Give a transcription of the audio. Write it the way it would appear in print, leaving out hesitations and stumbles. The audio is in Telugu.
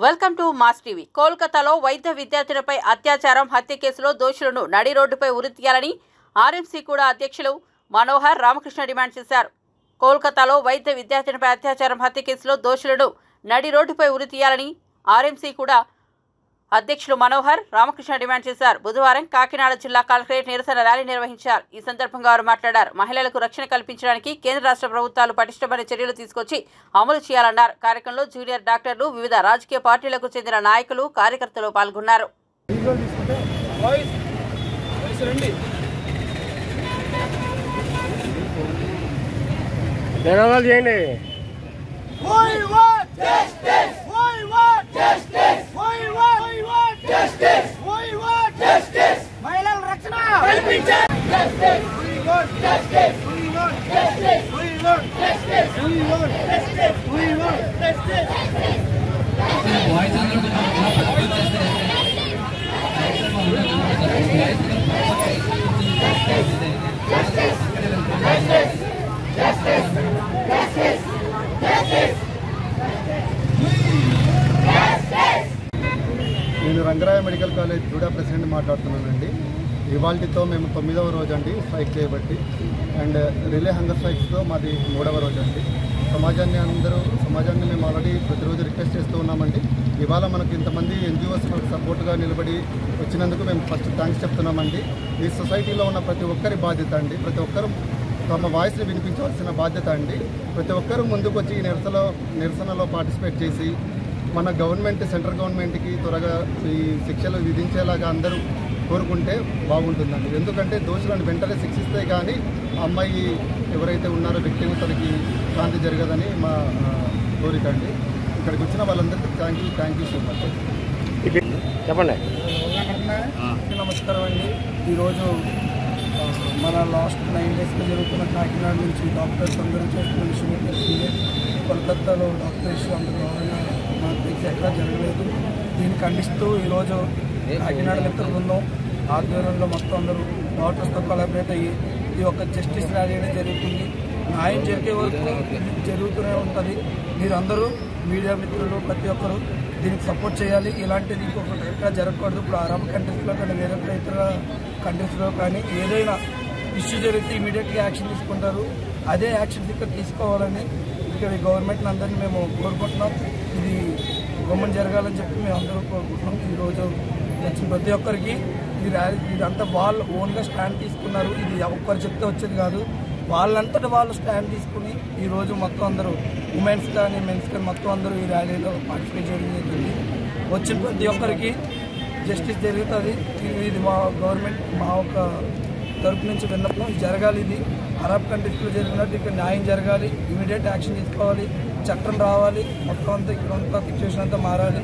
Welcome to mass TV. కోల్కతాలో వైద్య విద్యార్థులపై అత్యాచారం హత్య కేసులో దోషులను నడి రోడ్డుపై ఉరితీయాలని ఆర్ఎంసీ కూడా అధ్యక్షులు మనోహర్ రామకృష్ణ డిమాండ్ చేశారు. కోల్కతాలో వైద్య విద్యార్థులపై అత్యాచారం హత్య కేసులో దోషులను నడి రోడ్డుపై ఉరితీయాలని ఆర్ఎంసీ కూడా అధ్యక్షులు మనోహర్ రామకృష్ణ డిమాండ్ చేశారు. బుధవారం కాకినాడ జిల్లా కలెక్టరేట్ నిరసన ర్యాలీ నిర్వహించారు. ఈ సందర్భంగా వారు మాట్లాడారు. మహిళలకు రక్షణ కల్పించడానికి కేంద్ర రాష్ట్ర ప్రభుత్వాలు పటిష్టమైన చర్యలు తీసుకొచ్చి అమలు చేయాలన్నారు. కార్యక్రమంలో జూనియర్ డాక్టర్లు, వివిధ రాజకీయ పార్టీలకు చెందిన నాయకులు, కార్యకర్తలు పాల్గొన్నారు. నేను Rangaraya medical college JUDA president మాట్లాడుతున్నానండి. ఇవాళతో మేము 9వ రోజు అండి స్ట్రైక్ చేయబట్టి, అండ్ రిలే హంగర్ స్ట్రైక్స్తో మాది 3వ రోజు అండి. సమాజాన్ని మేము ఆల్రెడీ ప్రతిరోజు రిక్వెస్ట్ చేస్తూ ఉన్నామండి. ఇవాళ మనకు ఇంతమంది ఎన్జిఓస్ మనకు సపోర్ట్గా నిలబడి వచ్చినందుకు మేము ఫస్ట్ థ్యాంక్స్ చెప్తున్నామండి. ఈ సొసైటీలో ఉన్న ప్రతి ఒక్కరి బాధ్యత అండి. ప్రతి ఒక్కరు తమ వాయిస్ని వినిపించవలసిన బాధ్యత అండి. ప్రతి ఒక్కరూ ముందుకు వచ్చి ఈ నిరసనలో పార్టిసిపేట్ చేసి మన గవర్నమెంట్, సెంట్రల్ గవర్నమెంట్కి త్వరగా ఈ శిక్షలు విధించేలాగా అందరూ కోరుకుంటే బాగుంటుందండి. ఎందుకంటే దోషులను వెంటనే శిక్షిస్తే కానీ ఆ అమ్మాయి ఎవరైతే ఉన్నారో వ్యక్తి తనకి శాంతి జరగదని మా కోరిక అండి. ఇక్కడికి వచ్చిన వాళ్ళందరికీ థ్యాంక్ యూ సో మచ్. చెప్పండి. నమస్కారం అండి. ఈరోజు మన లాస్ట్ 9 డేస్లో జరుగుతున్న కాకినాడ నుంచి డాక్టర్స్ అందరూ చేస్తున్న విషయం తెలిసిందే. కోల్కతాలో డాక్టర్ ఇష్యూ అందరూ మనకు ఎక్కడా జరగలేదు. దీన్ని ఖండిస్తూ ఈరోజు కాకినాడ మిత్ర బృందం ఆధ్వర్యంలో మొత్తం అందరూ డాక్టర్స్తో కొలాబరేట్ అయ్యి ఈ యొక్క జస్టిస్ ర్యాలీ అనేది జరుగుతుంది. న్యాయం జరిగే వరకు జరుగుతూనే ఉంటుంది. మీరందరూ మీడియా మిత్రులు ప్రతి ఒక్కరు దీనికి సపోర్ట్ చేయాలి. ఇలాంటిది ఇంకొకటి ఎక్కడ జరగకూడదు. ఇప్పుడు అరబ్ కంట్రీస్లో కానీ వేరే ఇతర కంట్రీస్లో కానీ ఏదైనా ఇష్యూ జరిగితే ఇమీడియట్గా యాక్షన్ తీసుకుంటారు. అదే యాక్షన్ ఇక్కడ తీసుకోవాలని ఇక్కడ గవర్నమెంట్ని అందరినీ మేము కోరుకుంటున్నాం. ఇది గవర్నమెంట్ జరగాలని చెప్పి మేము అందరూ కోరుకుంటున్నాం. ఈరోజు వచ్చిన ప్రతి ఒక్కరికి ఇదంతా వాళ్ళు ఓన్గా స్టాండ్ తీసుకున్నారు. ఇది ఒక్కరు చెప్తే వచ్చేది కాదు. వాళ్ళంతటా వాళ్ళు స్టాండ్ తీసుకుని ఈరోజు మొత్తం అందరూ ఉమెన్స్ కానీ మెన్స్ కానీ మొత్తం అందరూ ఈ ర్యాలీలో పార్టిసిపేట్ చేయడం జరిగింది. వచ్చిన ప్రతి ఒక్కరికి జస్టిస్ జరుగుతుంది. ఇది మా గవర్నమెంట్ మా ఒక తరపు నుంచి విన్నప్పుడు జరగాలి. ఇది అరబ్ కంట్రీస్లో జరిగినట్టు ఇక్కడ న్యాయం జరగాలి. ఇమీడియట్ యాక్షన్ తీసుకోవాలి. చట్టం రావాలి. మొత్తం అంతా ఇక్కడ అంతా సిచ్యువేషన్ అంతా మారాలి.